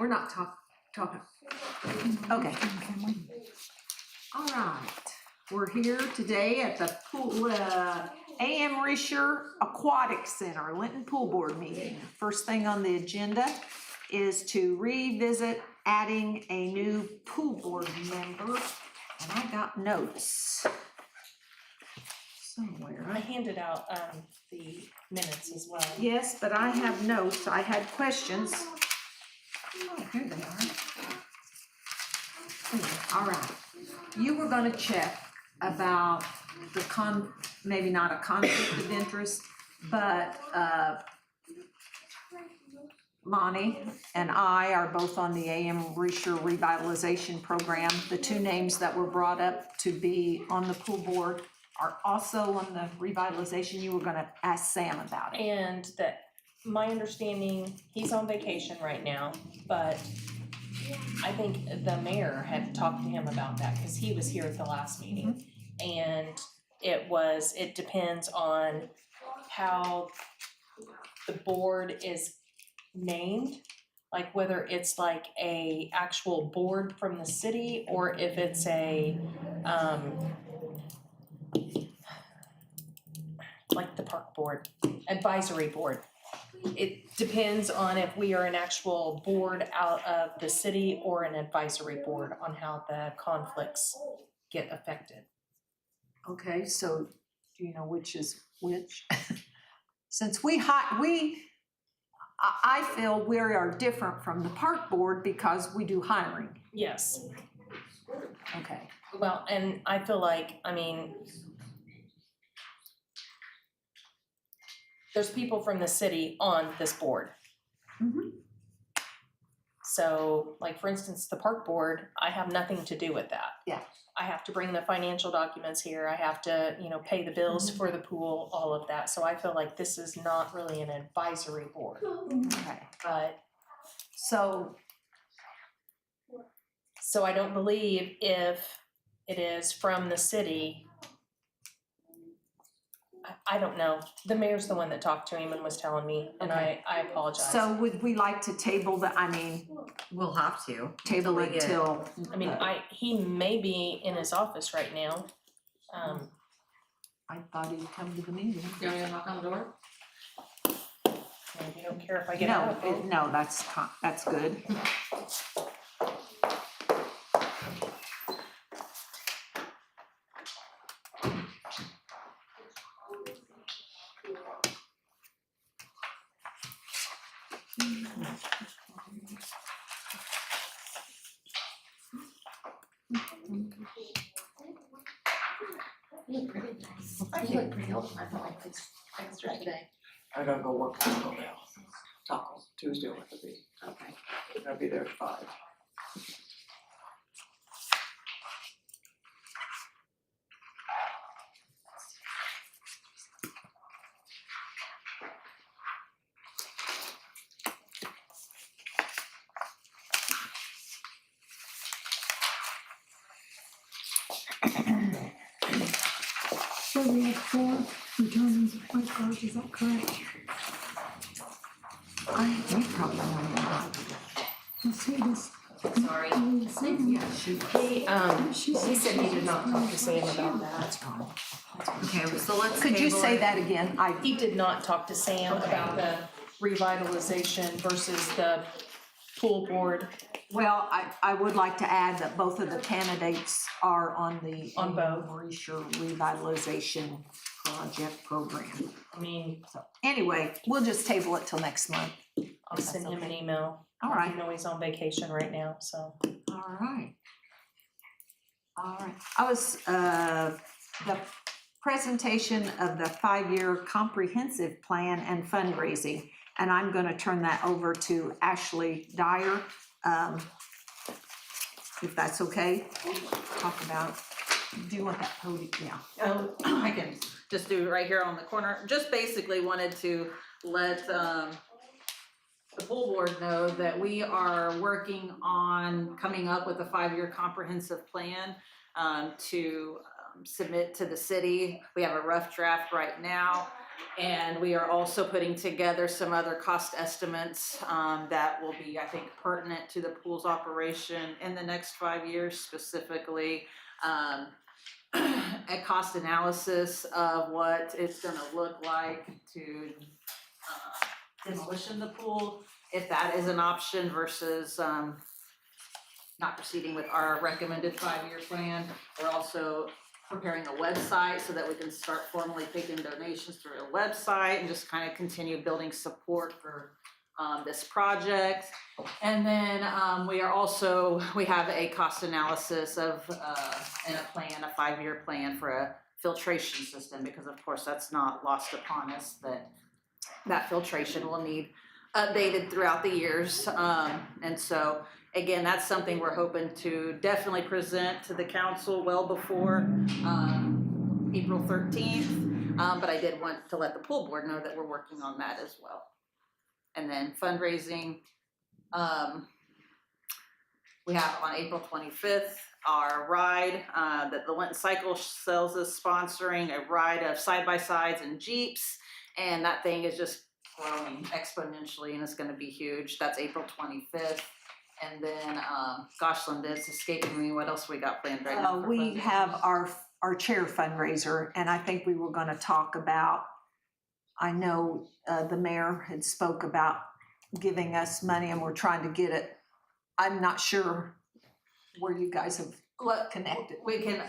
we're not talking. Okay. All right. We're here today at the pool, A.M. Risher Aquatic Center, Linton Pool Board meeting. First thing on the agenda is to revisit adding a new pool board member. And I got notes somewhere. I handed out the minutes as well. Yes, but I have notes. I had questions. Oh, here they are. All right. You were going to check about the maybe not a conflict of interest, but Monty and I are both on the A.M. Risher Revitalization Program. The two names that were brought up to be on the pool board are also on the revitalization. You were going to ask Sam about it. And that my understanding, he's on vacation right now, but I think the mayor had talked to him about that because he was here at the last meeting. And it depends on how the board is named, like whether it's like a actual board from the city or if it's a like the park board, advisory board. It depends on if we are an actual board out of the city or an advisory board on how the conflicts get affected. Okay, so do you know which is which? Since I feel we are different from the park board because we do hiring. Yes. Okay. Well, and I feel like, I mean, there's people from the city on this board. Mm-hmm. So, like, for instance, the park board, I have nothing to do with that. Yeah. I have to bring the financial documents here. I have to, pay the bills for the pool, all of that. So I feel like this is not really an advisory board. Okay. But So I don't believe if it is from the city. I don't know. The mayor's the one that talked to him and was telling me, and Okay. I apologize. So would we like to table We'll have to. table it we get- till? He may be in his office right now. I thought he'd come to the meeting. You want me to knock on the door? Maybe don't care if I get out. No, that's good. You look pretty nice. You look pretty old. I felt like it's extra today. I gotta go work taco now. Taco, Tuesday will have to be. Okay. I'll be there at 5. So we have 4 returning lifeguards, is that correct? We probably know. Let's see this. Sorry. Yeah, He said he did not talk to Sam about that. Okay, so let's Could you table say it. that again? He did not talk to Sam about the revitalization versus the pool board. Well, I would like to add that both of the candidates are on the On both. Risher Revitalization Project Program. I mean, So anyway, we'll just table it till next month. I'll send him an email. All right. I know he's on vacation right now, so. All right. I was, the presentation of the 5-year comprehensive plan and fundraising, and I'm gonna turn that over to Ashley Dyer. If that's okay, talk about, do you want that podium? Yeah. Oh, I can just do it right here on the corner. Just basically wanted to let the pool board know that we are working on coming up with a 5-year comprehensive plan to submit to the city. We have a rough draft right now. And we are also putting together some other cost estimates that will be, I think, pertinent to the pool's operation in the next 5 years, specifically a cost analysis of what it's gonna look like to demolition the pool, if that is an option versus not proceeding with our recommended 5-year plan. We're also preparing a website so that we can start formally taking donations through a website and just kind of continue building support for this project. And then we have a cost analysis of and a plan, a 5-year plan for a filtration system, because of course that's not lost upon us that filtration will need updated throughout the years. And so again, that's something we're hoping to definitely present to the council well before April 13th. But I did want to let the pool board know that we're working on that as well. And then fundraising, we have on April 25th, our ride that the Linton Cycle Sales is sponsoring, a ride of side-by-sides and Jeeps. And that thing is just growing exponentially and it's gonna be huge. That's April 25th. And then, gosh, Linda, it's escaping me. What else we got planned right now? For We fundraising? have our chair fundraiser, and I think we were gonna talk about, I know the mayor had spoke about giving us money and we're trying to get it. I'm not sure where you guys have connected.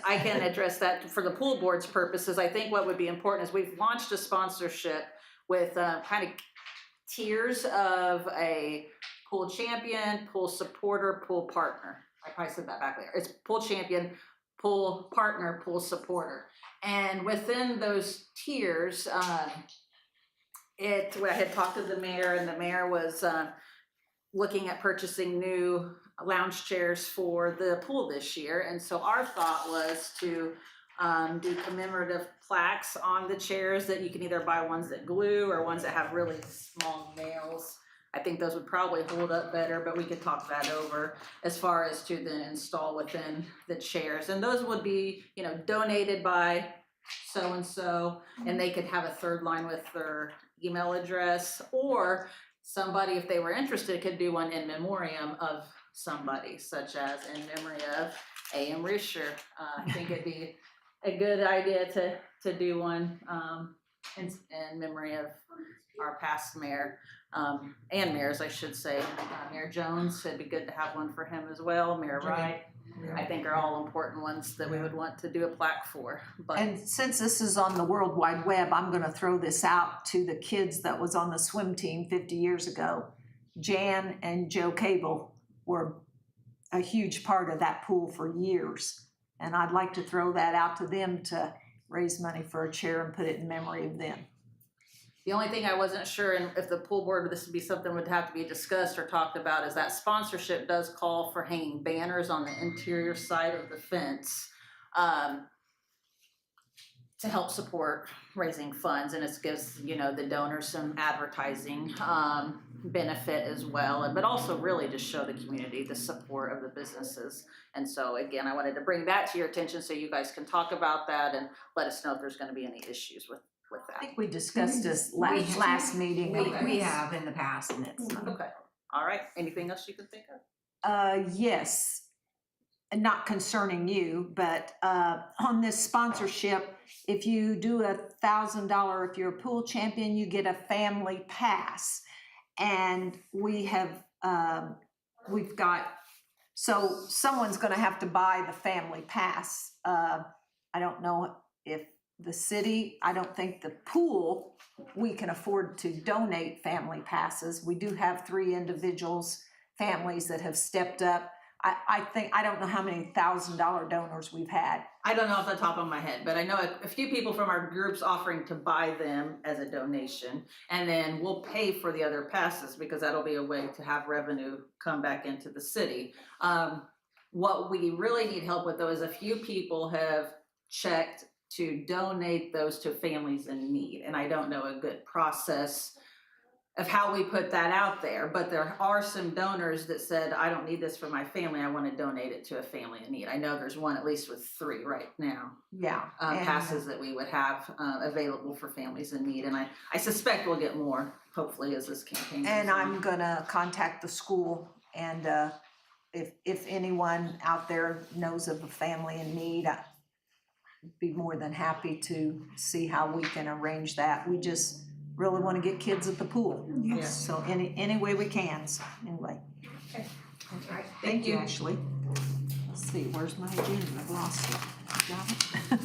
I can address that for the pool board's purposes. I think what would be important is we've launched a sponsorship with kind of tiers of a pool champion, pool supporter, pool partner. I probably said that back there. It's pool champion, pool partner, pool supporter. And within those tiers, I had talked to the mayor, and the mayor was looking at purchasing new lounge chairs for the pool this year. And so our thought was to do commemorative plaques on the chairs that you can either buy ones that glue or ones that have really small nails. I think those would probably hold up better, but we could talk that over as far as to then install within the chairs. And those would be, donated by so-and-so, and they could have a third line with their email address, or somebody, if they were interested, could do one in memoriam of somebody, such as in memory of A.M. Risher. I think it'd be a good idea to do one in memory of our past mayor, and mayors, I should say. Mayor Jones, it'd be good to have one for him as well. Mayor Wright, I think are all important ones that we would want to do a plaque for. But And since this is on the World Wide Web, I'm gonna throw this out to the kids that was on the swim team 50 years ago. Jan and Joe Cable were a huge part of that pool for years. And I'd like to throw that out to them to raise money for a chair and put it in memory of them. the only thing I wasn't sure, and if the pool board, this would be something would have to be discussed or talked about, is that sponsorship does call for hanging banners on the interior side of the fence to help support raising funds, and it gives, the donors some advertising benefit as well, but also really just show the community the support of the businesses. And so again, I wanted to bring that to your attention so you guys can talk about that and let us know if there's gonna be any issues with I that. think we discussed this last meeting. We have in the past, and it's Okay, all right, anything else you can think of? Yes, and not concerning you, but on this sponsorship, if you do $1,000, if you're a pool champion, you get a family pass. And we've got, so someone's gonna have to buy the family pass. I don't know if the city, I don't think the pool, we can afford to donate family passes. We do have 3 individuals, families that have stepped up. I don't know how many $1,000 donors we've had. I don't know off the top of my head, but I know a few people from our groups offering to buy them as a donation, and then we'll pay for the other passes because that'll be a way to have revenue come back into the city. What we really need help with though is a few people have checked to donate those to families in need, and I don't know a good process of how we put that out there, but there are some donors that said, I don't need this for my family, I wanna donate it to a family in need. I know there's one at least with 3 right now, Yeah. and- passes that we would have, available for families in need, and I suspect we'll get more, hopefully, as this campaign goes And on. I'm gonna contact the school and, if anyone out there knows of a family in need, I'd be more than happy to see how we can arrange that. We just really wanna get kids at the pool. Yes. So any way we can, so anyway. Okay. All right, thank you, Ashley. Let's see, where's my agenda? I've lost it. You got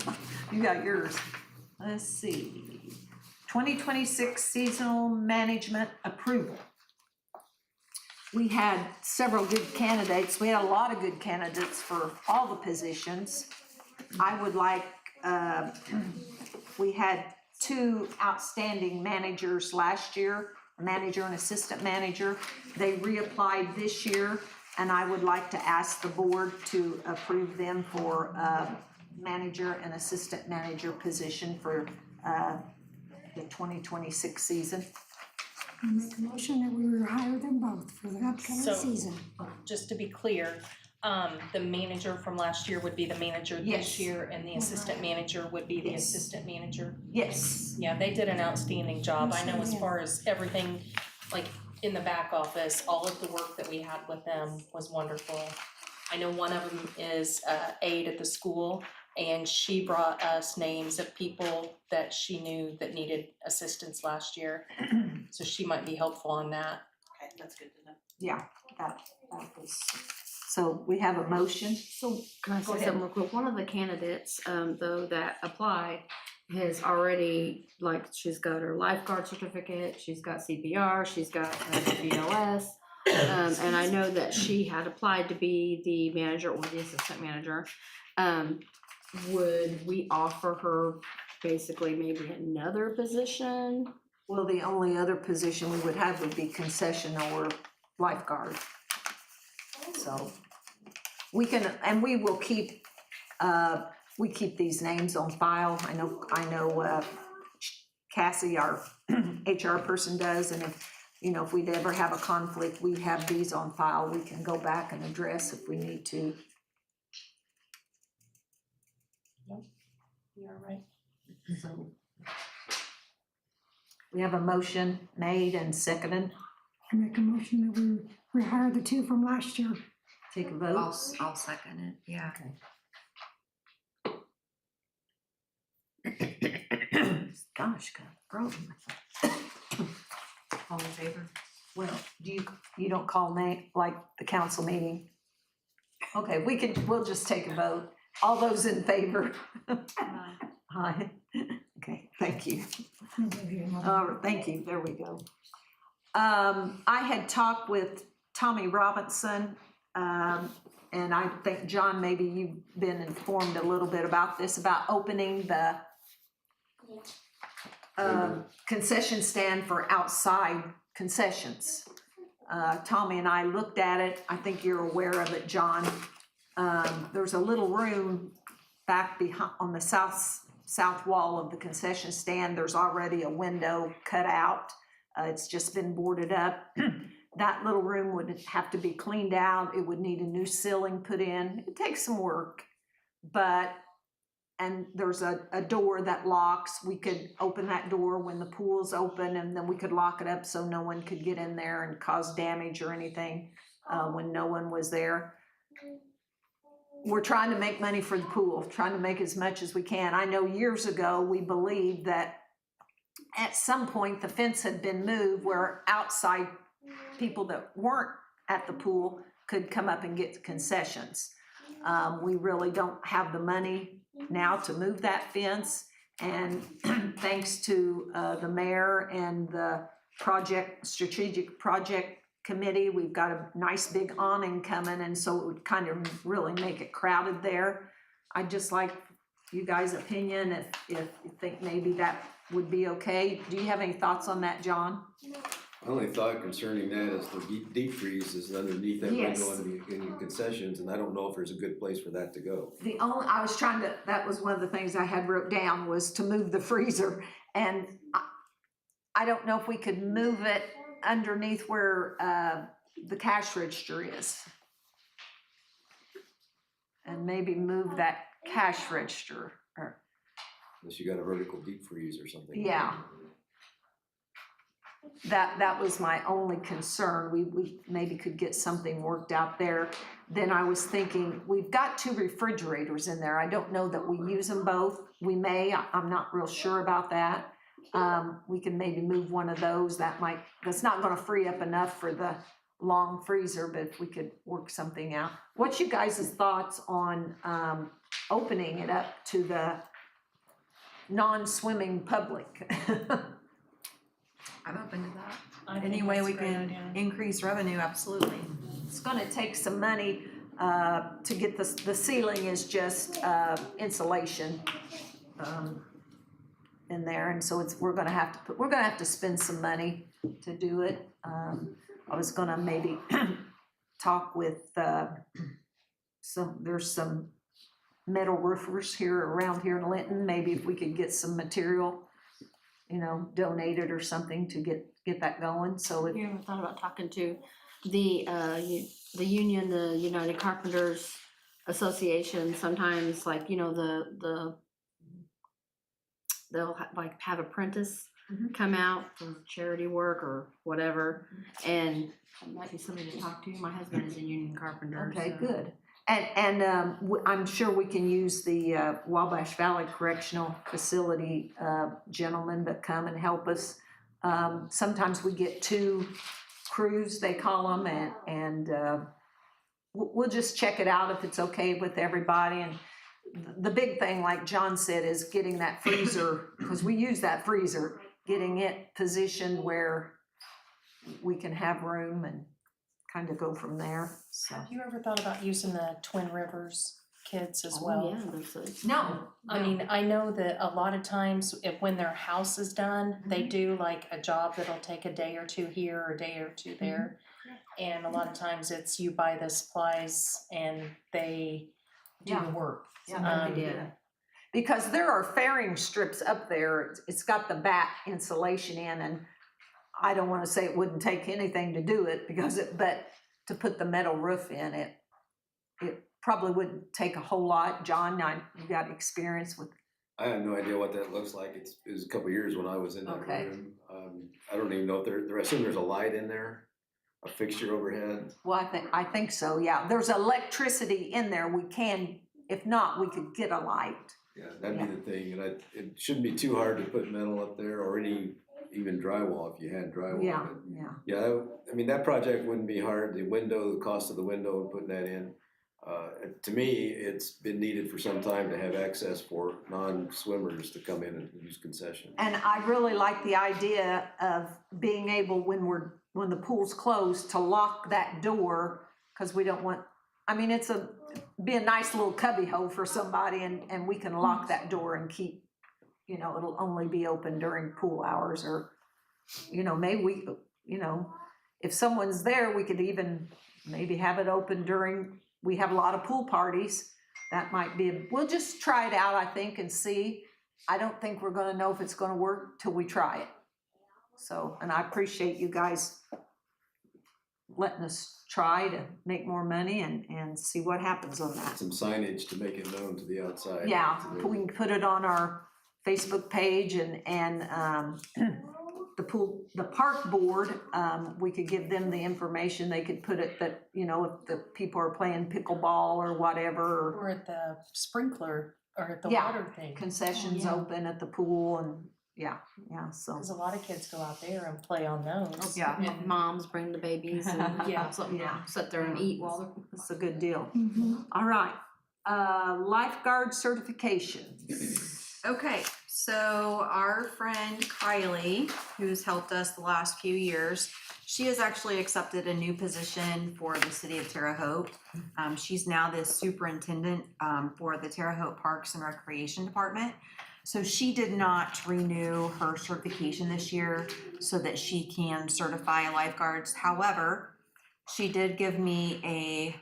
it? You got yours. Let's see. 2026 seasonal management approval. We had several good candidates. We had a lot of good candidates for all the positions. I would like, we had 2 outstanding managers last year, a manager and assistant manager. They reapplied this year, and I would like to ask the board to approve them for manager and assistant manager position for the 2026 season. I make a motion that we rehire them both for the upcoming So- season. Just to be clear, the manager from last year would be the manager Yes. this year, and the assistant manager would be the Yes. assistant manager. Yes. Yeah, they did an outstanding job. I know Yes, as they did. far as everything, like in the back office, all of the work that we had with them was wonderful. I know one of them is aide at the school, and she brought us names of people that she knew that needed assistance last year. So she might be helpful on that. Okay, that's good to know. Yeah, that was, so we have a motion. So can I Go say ahead. something real quick? One of the candidates, though, that applied has already, like, she's got her lifeguard certificate, she's got CPR, she's got BLS. And I know that she had applied to be the manager or the assistant manager. Would we offer her basically maybe another position? Well, the only other position we would have would be concession or lifeguard. So we can, and we will keep, we keep these names on file. I know Cassie, our HR person does, and if we'd ever have a conflict, we have these on file. We can go back and address if we need to. You're right. So we have a motion made and seconded. I make a motion that we rehire the 2 from last year. Take a vote. I'll second it, yeah. Gosh, got a problem with that. All in favor? Well, you don't call name, like the council meeting? Okay, we'll just take a vote. All those in favor? Aye. Okay, thank you. Thank you, there we go. I had talked with Tommy Robinson, and I think, John, maybe you've been informed a little bit about this, about opening the concession stand for outside concessions. Tommy and I looked at it. I think you're aware of it, John. There's a little room back behind on the south wall of the concession stand. There's already a window cut out. It's just been boarded up. That little room would have to be cleaned out. It would need a new ceiling put in. It takes some work, and there's a door that locks. We could open that door when the pool's open, and then we could lock it up so no one could get in there and cause damage or anything when no one was there. We're trying to make money for the pool, trying to make as much as we can. I know years ago, we believed that at some point the fence had been moved where outside people that weren't at the pool could come up and get concessions. We really don't have the money now to move that fence, and thanks to the mayor and the strategic project committee, we've got a nice big awning coming, and so it would kind of really make it crowded there. I'd just like you guys' opinion if you think maybe that would be okay. Do you have any thoughts on that, John? My only thought concerning that is the deep freeze is underneath that Yes. window in the concessions, and I don't know if there's a good place for that to go. That was one of the things I had wrote down, was to move the freezer, and I don't know if we could move it underneath where, the cash register is. And maybe move that cash register, or, Unless you got a vertical deep freeze or something. yeah. That was my only concern. We maybe could get something worked out there. Then I was thinking, we've got 2 refrigerators in there. I don't know that we use them both. We may, I'm not real sure about that. We can maybe move one of those. That's not gonna free up enough for the long freezer, but if we could work something out. What's you guys' thoughts on, opening it up to the non-swimming public? I'm open to that. I think Any way that's a we great can idea. increase revenue, absolutely. It's gonna take some money, to get the ceiling is just, insulation, in there, and so we're gonna have to spend some money to do it. I was gonna maybe talk with, there's some metal roofers around here in Linton, maybe if we could get some material, donated or something to get that going, so if, You ever thought about talking to the union, the United Carpenters Association? Sometimes, like, they'll have apprentice come out for charity work or whatever, and it might be somebody to talk to. My husband is a union carpenter. okay, so- good. And I'm sure we can use the Wabash Valley Correctional Facility gentlemen that come and help us. Sometimes we get 2 crews, they call them, and we'll just check it out if it's okay with everybody. And the big thing, like John said, is getting that freezer, because we use that freezer, getting it positioned where we can have room and kind of go from there, so. Have you ever thought about using the Twin Rivers kids as Oh, well? yeah, that's No. I mean, I know that a lot of times when their house is done, they do like a job that'll take a day or 2 here or a day or 2 there. And a lot of times it's you buy the supplies and they do the work. Yeah, good idea. Because there are fairing strips up there, it's got the back insulation in, and I don't wanna say it wouldn't take anything to do it, but to put the metal roof in it, it probably wouldn't take a whole lot. John, you got experience with, I have no idea what that looks like. It was a couple years when I was in that Okay. room. I don't even know if I assume there's a light in there, a fixture overhead. well, I think so, yeah. There's electricity in there, if not, we could get a light. Yeah, that'd be the thing, and it shouldn't be too hard to put metal up there or even drywall if you had drywall. Yeah, But yeah. yeah, I mean, that project wouldn't be hard. The cost of the window and putting that in. To me, it's been needed for some time to have access for non-swimmers to come in and use concessions. And I really like the idea of being able, when the pool's closed, to lock that door, because we don't want, I mean, be a nice little cubby hole for somebody, and we can lock that door and keep, it'll only be open during pool hours, or, maybe we, if someone's there, we could even maybe have it open we have a lot of pool parties. That might be, we'll just try it out, I think, and see. I don't think we're gonna know if it's gonna work till we try it. So, and I appreciate you guys letting us try to make more money and see what happens on that. Some signage to make it known to the outside. Yeah, we can put it on our Facebook page and the park board, we could give them the information, they could put it that, if the people are playing pickleball or whatever, Or at the sprinkler or at the Yeah. water thing. concessions Yeah. open at the pool, and so. Cause a lot of kids go out there and play on those. Yeah, And moms bring the babies and Yeah. something Yeah. to sit there and eat while they're. It's a good deal. Mhm. All right, lifeguard certification. Okay, so our friend Kylie, who's helped us the last few years, she has actually accepted a new position for the city of Terre Haute. She's now the superintendent for the Terre Haute Parks and Recreation Department. So she did not renew her certification this year so that she can certify lifeguards. However, she did give me a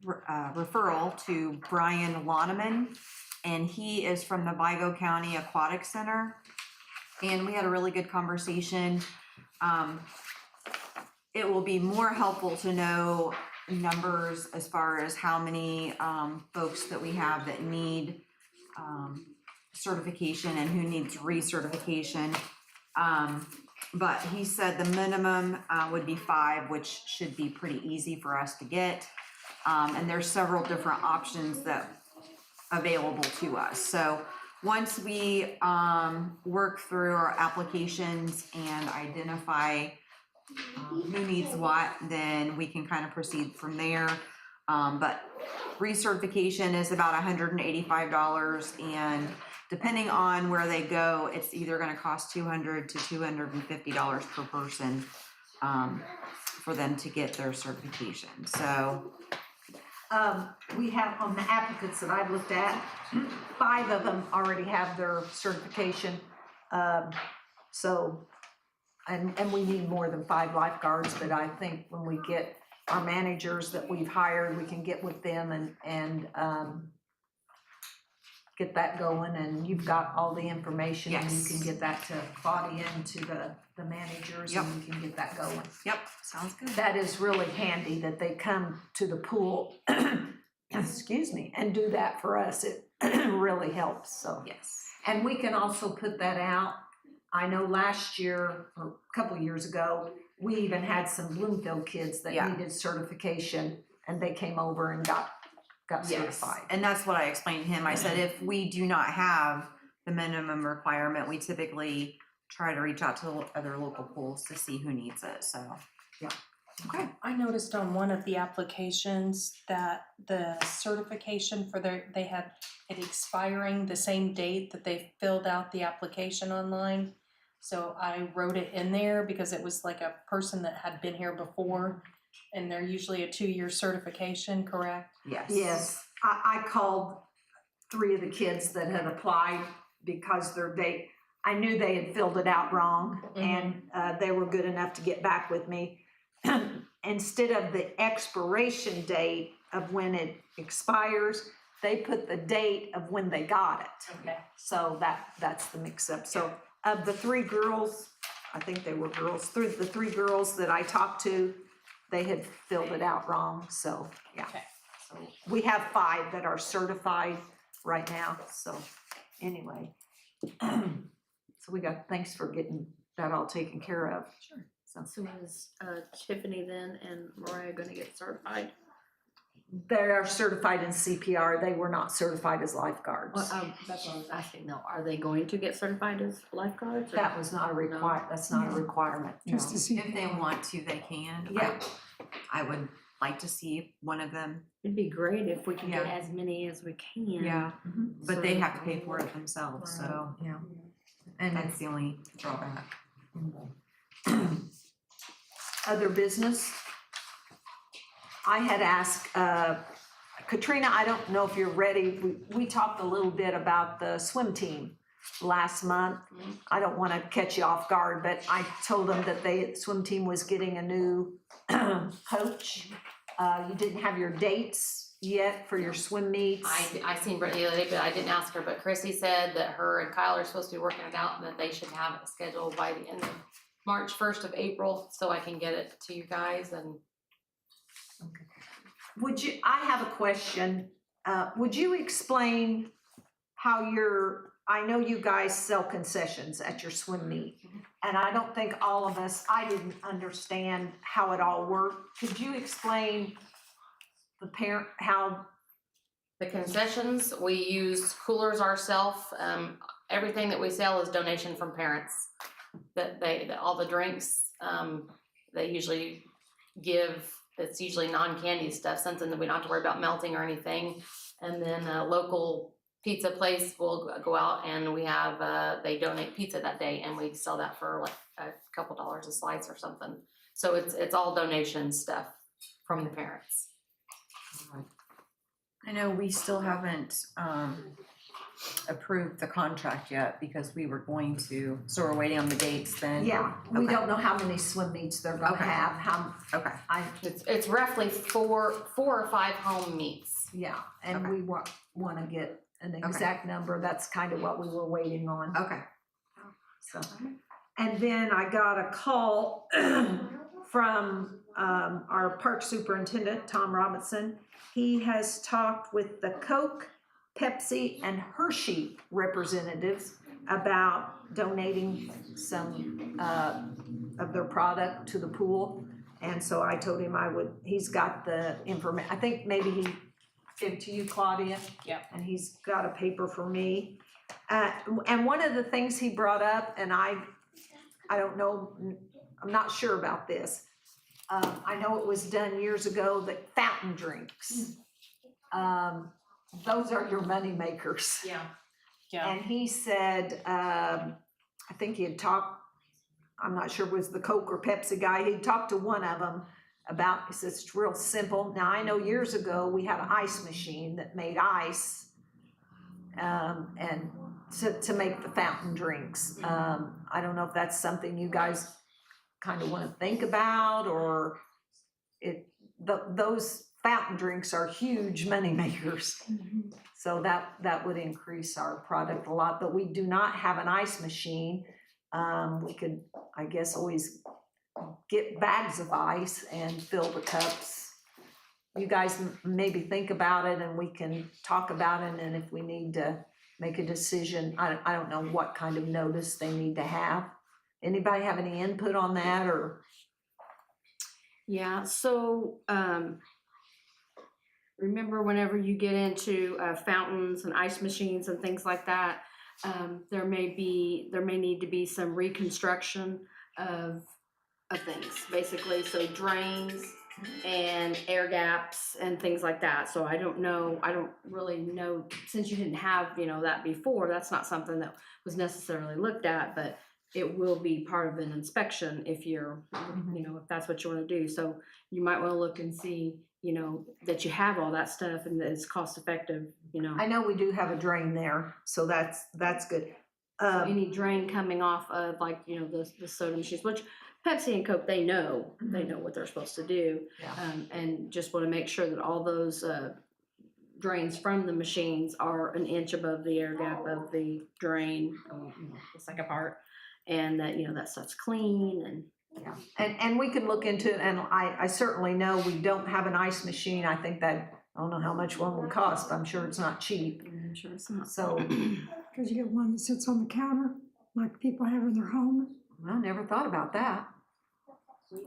referral to Brian Loneman, and he is from the Vigo County Aquatic Center. And we had a really good conversation. it will be more helpful to know numbers as far as how many folks that we have that need certification and who needs recertification. But he said the minimum would be 5, which should be pretty easy for us to get. And there's several different options that available to us. So once we work through our applications and identify who needs what, then we can kind of proceed from there. But recertification is about $185, and depending on where they go, it's either gonna cost $200 to $250 per person for them to get their certification. So We have, on the applicants that I've looked at, 5 of them already have their certification. So, and we need more than 5 lifeguards, but I think when we get our managers that we've hired, we can get with them and get that going, and you've got all the information. And you Yes. can get that to Claudia and to the managers, Yep. and we can get that going. yep, sounds good. That is really handy that they come to the pool, excuse me, and do that for us. It really helps, so. Yes. And we can also put that out. I know last year, or a couple years ago, we even had some Bloomfield kids that Yeah. needed certification, and they came over and got Yes, certified. and that's what I explained to him. I said, if we do not have the minimum requirement, we typically try to reach out to other local pools to see who needs it, so. Okay. I noticed on one of the applications that the certification for they had it expiring the same date that they filled out the application online. So I wrote it in there because it was like a person that had been here before, and they're usually a 2-year certification, correct? Yes. Yes, I called 3 of the kids that had applied because I knew they had filled it out wrong, and they were good enough to get back with me. Instead of the expiration date of when it expires, they put the date of when they got it. Okay. So that's the mix-up. So of the 3 girls, I think they were girls, the 3 girls that I talked to, they had filled it out wrong, so, yeah. Okay. So we have 5 that are certified right now, so, anyway. So thanks for getting that all taken care of. Sure. So So is Tiffany then and Mariah gonna get certified? they are certified in CPR, they were not certified as lifeguards. Well, that's what I was asking though. Are they going to get certified as lifeguards? or- That was not a that's not a requirement, no. Just to see. If they want to, they can. Yeah. I would like to see one of them, It'd be great if we could get Yeah. as many as we can. yeah, Mhm. but they have to pay for it themselves, so Yeah. And that's the only drawback. other business. I had asked, Katrina, I don't know if you're ready, we talked a little bit about the swim team last month. I don't wanna catch you off guard, but I told them that the swim team was getting a new coach. You didn't have your dates yet for your swim meets. I seen Brittany the other day, but I didn't ask her, but Chrissy said that her and Kyle are supposed to be working it out and that they should have it scheduled by the end of March 1st of April, so I can get it to you guys and. I have a question. Would you explain how I know you guys sell concessions at your swim meet, and I don't think all of us, I didn't understand how it all worked. Could you explain how, The concessions, we use coolers ourselves, everything that we sell is donation from parents. That all the drinks, they usually give, it's usually non-candy stuff, something that we don't have to worry about melting or anything. And then a local pizza place will go out and we have, they donate pizza that day and we sell that for like a couple dollars a slice or something. So it's all donation stuff from the parents. I know we still haven't approved the contract yet because we were going to, so we're waiting on the dates then. yeah, we Okay. don't know how many swim meets they're gonna Okay. have, Okay, It's roughly four or five home meets. yeah, and Okay. we wanna get an exact number. That's kind of what we were waiting on. okay. So, and then I got a call from our park superintendent, Tom Robinson. He has talked with the Coke, Pepsi, and Hershey representatives about donating some of their product to the pool. And so I told him he's got the information, I think maybe he gave it to you, Claudia. Yeah. And he's got a paper for me. And one of the things he brought up, and I don't know, I'm not sure about this. I know it was done years ago, that fountain drinks. Those are your money makers. Yeah. Yeah. And he said, I think he had talked, I'm not sure if it was the Coke or Pepsi guy, he'd talked to one of them about, he says, it's real simple. Now, I know years ago, we had an ice machine that made ice, and to make the fountain drinks. I don't know if that's something you guys kind of want to think about, or those fountain drinks are huge money makers. So that would increase our product a lot, but we do not have an ice machine. We could, I guess, always get bags of ice and fill the cups. You guys maybe think about it and we can talk about it, and if we need to make a decision, I don't know what kind of notice they need to have. Anybody have any input on that, or? Yeah, so, remember whenever you get into fountains and ice machines and things like that, there may need to be some reconstruction of things, basically, so drains and air gaps and things like that. So I don't really know, since you didn't have, that before, that's not something that was necessarily looked at, but it will be part of an inspection if you're, if that's what you want to do. So you might want to look and see, that you have all that stuff and that it's cost effective, I know we do have a drain there, so that's good. So any drain coming off of the soda machines, which Pepsi and Coke, they know what they're supposed to do. Yeah. And just want to make sure that all those drains from the machines are an inch above the air gap of the drain, the second part, and that, that stuff's clean and. Yeah, and we can look into it, and I certainly know we don't have an ice machine. I think that, I don't know how much one would cost, but I'm sure it's not cheap. I'm sure it's not. So, Cause you get one that sits on the counter, like people have in their home. I never thought about that.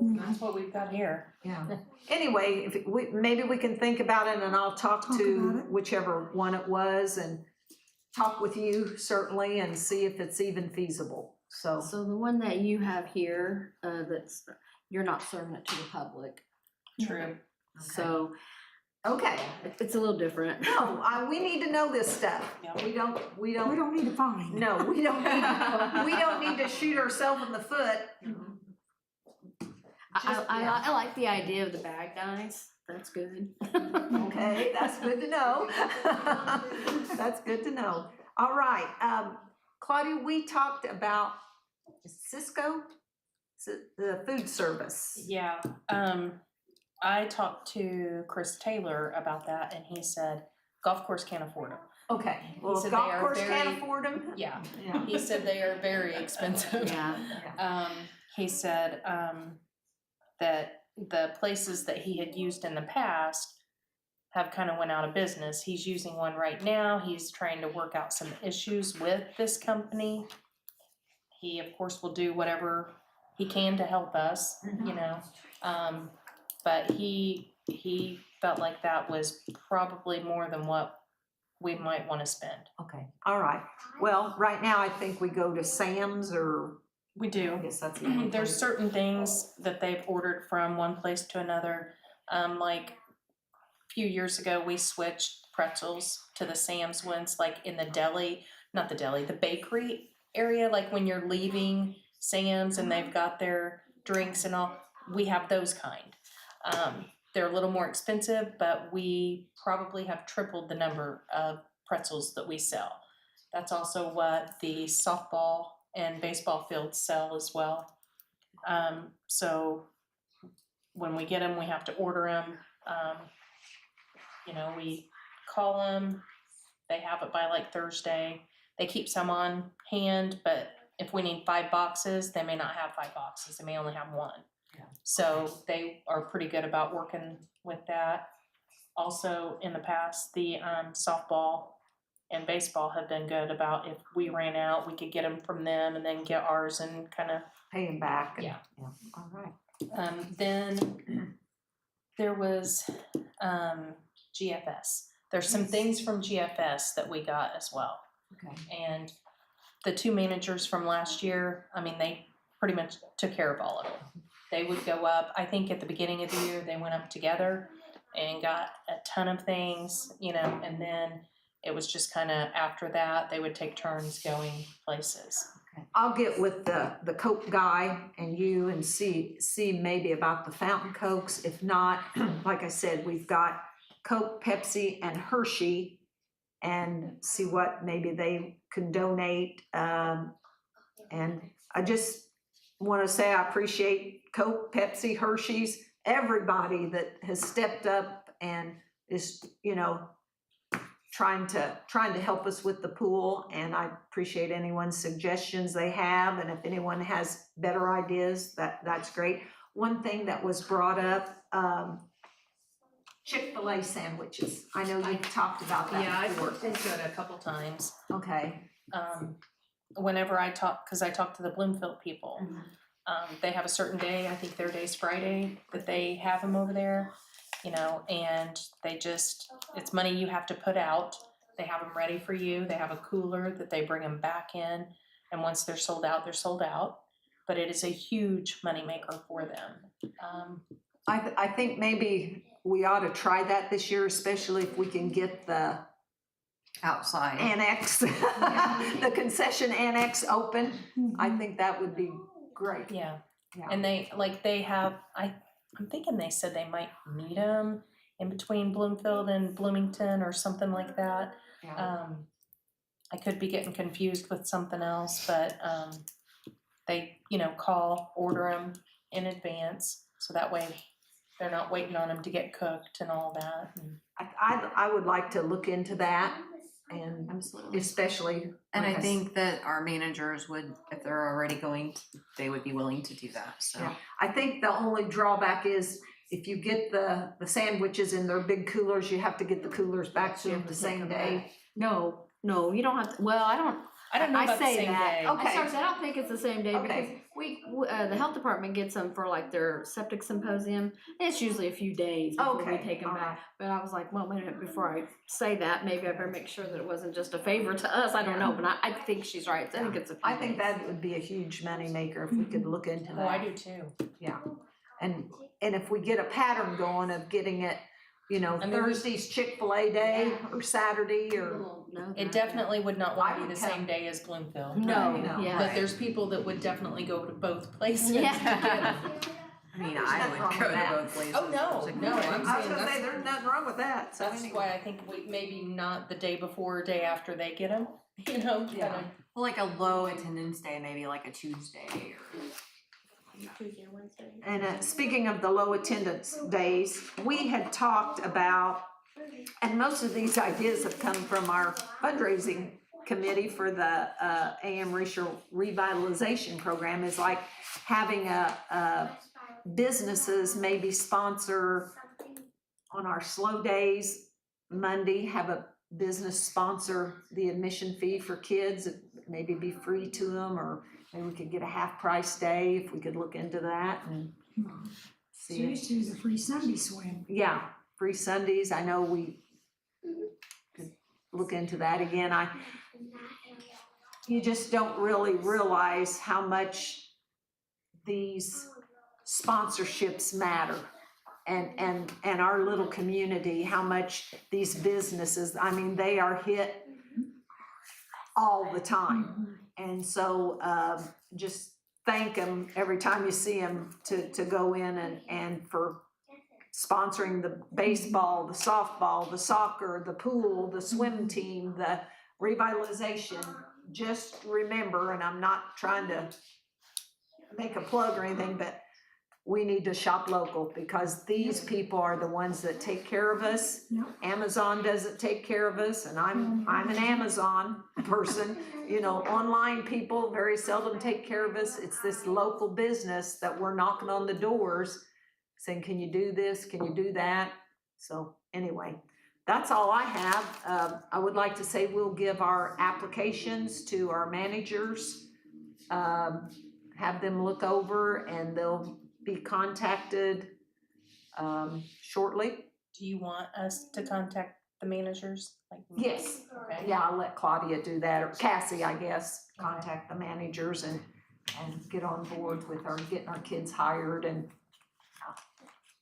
That's what we've got here. Yeah. Anyway, maybe we can think about it, and I'll talk Talk to about it. whichever one it was, and talk with you certainly, and see if it's even feasible. So So the one that you have here, you're not serving it to the public. True. So okay. it's a little different. No, we need to know this stuff. Yeah. We don't. We don't need to find. No, we don't need to shoot ourselves in the foot. I like the idea of the bag guys. That's good. Okay, that's good to know. That's good to know. All right, Claudia, we talked about Cisco, the food service. Yeah, I talked to Chris Taylor about that, and he said golf course can't afford them. Okay, well, said if they golf are course can't very- afford them. Yeah, Yeah. he said they are very expensive. Yeah. He said that the places that he had used in the past have kind of went out of business. He's using one right now. He's trying to work out some issues with this company. He, of course, will do whatever he can to help us, but he felt like that was probably more than what we might want to spend. Okay, all right. Well, right now, I think we go to Sam's, or We I do. guess that's the only There's place. certain things that they've ordered from one place to another. Like a few years ago, we switched pretzels to the Sam's ones, like in the bakery area, like when you're leaving Sam's and they've got their drinks and all. We have those kind. They're a little more expensive, but we probably have tripled the number of pretzels that we sell. That's also what the softball and baseball fields sell as well. So when we get them, we have to order them. We call them, they have it by like Thursday. They keep some on hand, but if we need 5 boxes, they may not have 5 boxes. They may only have 1. So they are pretty good about working with that. Also, in the past, the softball and baseball have been good about if we ran out, we could get them from them and then get ours and kind of. Paying back. Yeah. All right. Then there was GFS. There's some things from GFS that we got as well. Okay. And the two managers from last year, I mean, they pretty much took care of all of it. They would go up, I think at the beginning of the year, they went up together and got a ton of things, you know, and then it was just kind of after that, they would take turns going places. I'll get with the Coke guy and you and see maybe about the fountain Cokes. If not, like I said, we've got Coke, Pepsi, and Hershey, and see what maybe they can donate. And I just want to say I appreciate Coke, Pepsi, Hershey's, everybody that has stepped up and is, you know, trying to help us with the pool, and I appreciate anyone's suggestions they have, and if anyone has better ideas, that's great. One thing that was brought up, Chick-fil-A sandwiches. I know you talked about that Yeah, I've before. looked into it a couple times. Okay. Whenever I talk, because I talk to the Bloomfield people, they have a certain day, I think their day's Friday, that they have them over there, you know, and they just, it's money you have to put out. They have them ready for you. They have a cooler that they bring them back in, and once they're sold out, they're sold out. But it is a huge moneymaker for them. I think maybe we ought to try that this year, especially if we can get the Outside. annex, the concession annex open. I think that would be great. Yeah, Yeah. and they have, I'm thinking they said they might meet them in between Bloomfield and Bloomington or something like that. Yeah. I could be getting confused with something else, but they, you know, order them in advance, so that way they're not waiting on them to get cooked and all that. And I would like to look into that, and Absolutely. especially. And like I think that our managers would, if they're already going, they would be willing to do that, so. Yeah. I think the only drawback is if you get the sandwiches in their big coolers, you have to get the coolers back to them the same day. No, you don't have to, well, I don't know I about the say same that. day. Okay. I don't think it's the same day because Okay. the health department gets them for like their septic symposium. It's usually a few days before we Okay, take them all back. right. But I was like, well, wait a minute, before I say that, maybe I better make sure that it wasn't just a favor to us. I don't know, but I think she's right. I think it's a few I think days. that would be a huge moneymaker if we could look into that. Oh, I do too. Yeah, and if we get a pattern going of getting it, you know, I mean, Thursday's Chick-fil-A day or Saturday or. Little note. It definitely would not want I to be would the come. same day as Bloomfield. No, No. yeah. But there's people that would definitely go to both places Yeah. to get them. I mean, There's I nothing would wrong go with to that. both places. Oh, no, Like, no, I'm I was saying gonna say, that's- there's nothing wrong with that, so That's anyway. why I think we maybe not the day before or day after they get them, you know, Yeah. kinda. Well, like a low attendance day, maybe like a Tuesday or. Tuesday or Wednesday. And speaking of the low attendance days, we had talked about, and most of these ideas have come from our fundraising committee for the AM Reacher Revitalization Program, is like having businesses maybe sponsor on our slow days, Monday, have a business sponsor the admission fee for kids, it maybe be free to them, or maybe we could get a half price day if we could look into that and So see. you used to do the free Sunday swim. Yeah, free Sundays, I know we could look into that again, you just don't really realize how much these sponsorships matter. And our little community, how much these businesses, I mean, they are hit all the time. And so, just thank them every time you see them to go in and for sponsoring the baseball, the softball, the soccer, the pool, the swim team, the revitalization. Just remember, and I'm not trying to make a plug or anything, but we need to shop local because these people are the ones that take care of us. Yep. Amazon doesn't take care of us, and I'm an Amazon person. You know, online people very seldom take care of us. It's this local business that we're knocking on the doors saying, can you do this? Can you do that? So anyway, that's all I have. I would like to say we'll give our applications to our managers, have them look over, and they'll be contacted shortly. Do you want us to contact the managers? Like, Yes. okay. Yeah, I'll let Claudia do that, or Cassie, I guess, contact the managers and get on board with our, getting our kids hired and.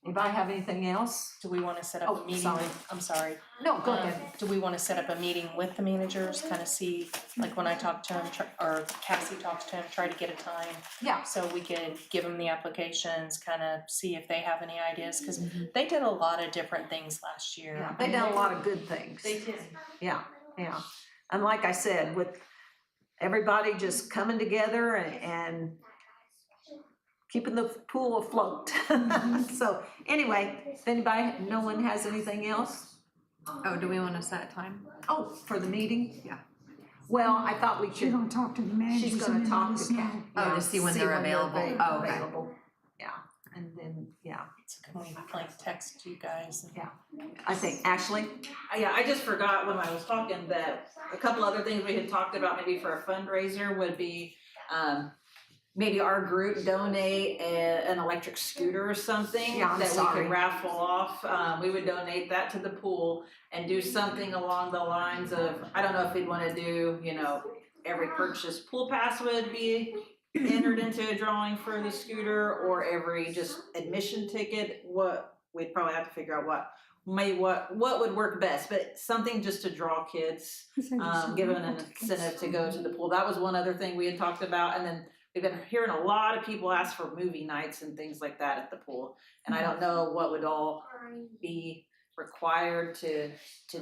Anybody have anything else? Do we wanna set up Oh, a meeting sorry. with, I'm sorry. No, go ahead. Do we wanna set up a meeting with the managers, kinda see, like when I talk to him, or Cassie talks to him, try to get a time? Yeah. So we could give them the applications, kinda see if they have any ideas, cause they did a lot of different things last year. Yeah, they done a lot of good things. They did. Yeah, yeah. And like I said, with everybody just coming together and keeping the pool afloat. So anyway, if anybody, no one has anything else? Oh, do we wanna set a time? Oh, for the meeting? Yeah. Well, I thought we She's could, gonna talk to the managers she's and gonna then talk let to us know. Kat. Oh, to Yeah, see when they're available. Oh, okay. available. Yeah, and then, yeah, So can we like text you guys? and- I think, Ashley? Yeah, I just forgot when I was talking that a couple other things we had talked about maybe for a fundraiser would be, maybe our group donate an electric scooter or something Yeah, I'm that we sorry. could raffle off. We would donate that to the pool and do something along the lines of, I don't know if we'd wanna do, you know, every purchased pool pass would be entered into a drawing for the scooter, or every just admission ticket. What, we'd probably have to figure out what would work best, but something just to draw kids, give them an incentive to go to the pool. That was one other thing we had talked about, and then we've been hearing a lot of people ask for movie nights and things like that at the pool. And I don't know what would all be required to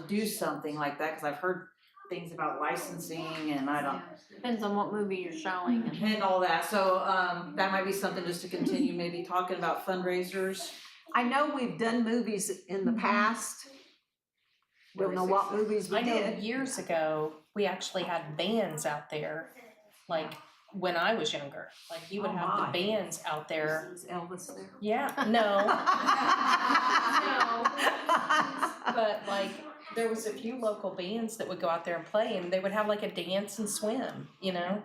do something like that, cause I've heard things about licensing and I don't, Depends on what movie you're showing and. and all that. So, that might be something just to continue maybe talking about fundraisers. I know we've done movies in the past. Don't know what movies we I know did. years ago, we actually had bands out there, like when I was younger, like you would Oh have my. the bands out there. Is Elvis there? Yeah, no, but like there was a few local bands that would go out there and play, and they would have like a dance and swim, you know?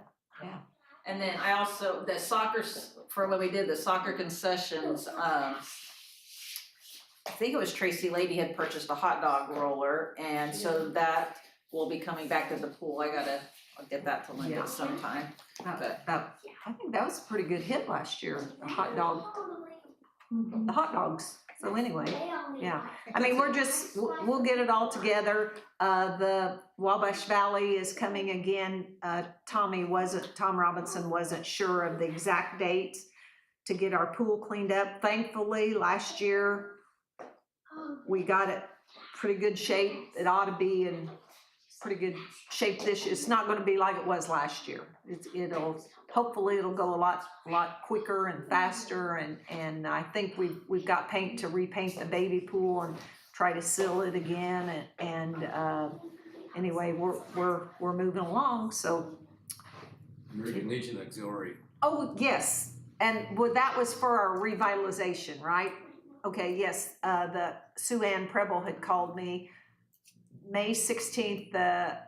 And then I also, the soccer, for when we did the soccer concessions, I think it was Tracy Lady had purchased a hot dog roller, and so that will be coming back to the pool. I'll get that to Linda Yeah. sometime. I think that was a pretty good hit last year, the hot dogs. So anyway, yeah, I mean, we'll get it all together. The Wabash Valley is coming again. Tom Robinson wasn't sure of the exact date to get our pool cleaned up. Thankfully, last year, we got it pretty good shape. It ought to be in pretty good shape this year. It's not gonna be like it was last year. Hopefully it'll go a lot quicker and faster, and I think we've got paint to repaint the baby pool and try to seal it again, and anyway, we're moving along, so. American Legion Auxiliary. Oh, yes, and that was for our revitalization, right? Okay, yes, the Sue Ann Preble had called me. May 16th, the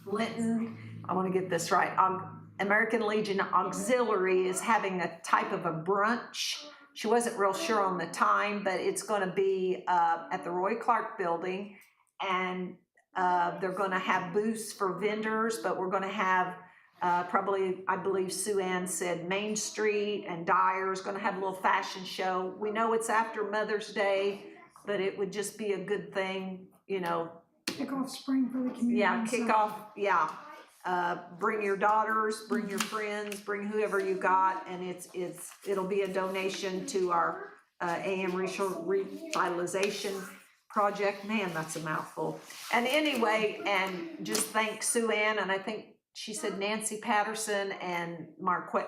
Linton, I wanna get this right, American Legion Auxiliary is having a type of a brunch. She wasn't real sure on the time, but it's gonna be at the Roy Clark Building, and they're gonna have booths for vendors, but we're gonna have probably, I believe Sue Ann said Main Street and Dyer's gonna have a little fashion show. We know it's after Mother's Day, but it would just be a good thing, you know. Kick off spring for the community. Yeah, and kick stuff. off, yeah. Bring your daughters, bring your friends, bring whoever you got, and it'll be a donation to our AM Racial Revitalization Project. Man, that's a mouthful. And anyway, and just thank Sue Ann, and I think she said Nancy Patterson and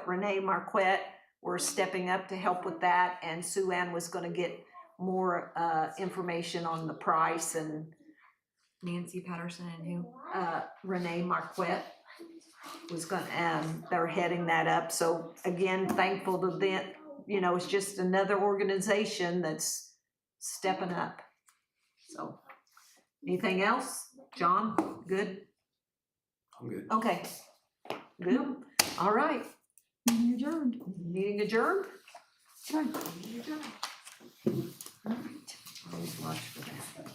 Renee Marquette were stepping up to help with that, and Sue Ann was gonna get more, information on the price, and, Nancy Patterson and who? Renee Marquette was gonna, they're heading that up, so again, thankful to them, it's just another organization that's stepping up, so. Anything else? John, good? I'm good. Okay, good, all right, Meeting adjourned. meeting adjourned? Okay. Always watch for that.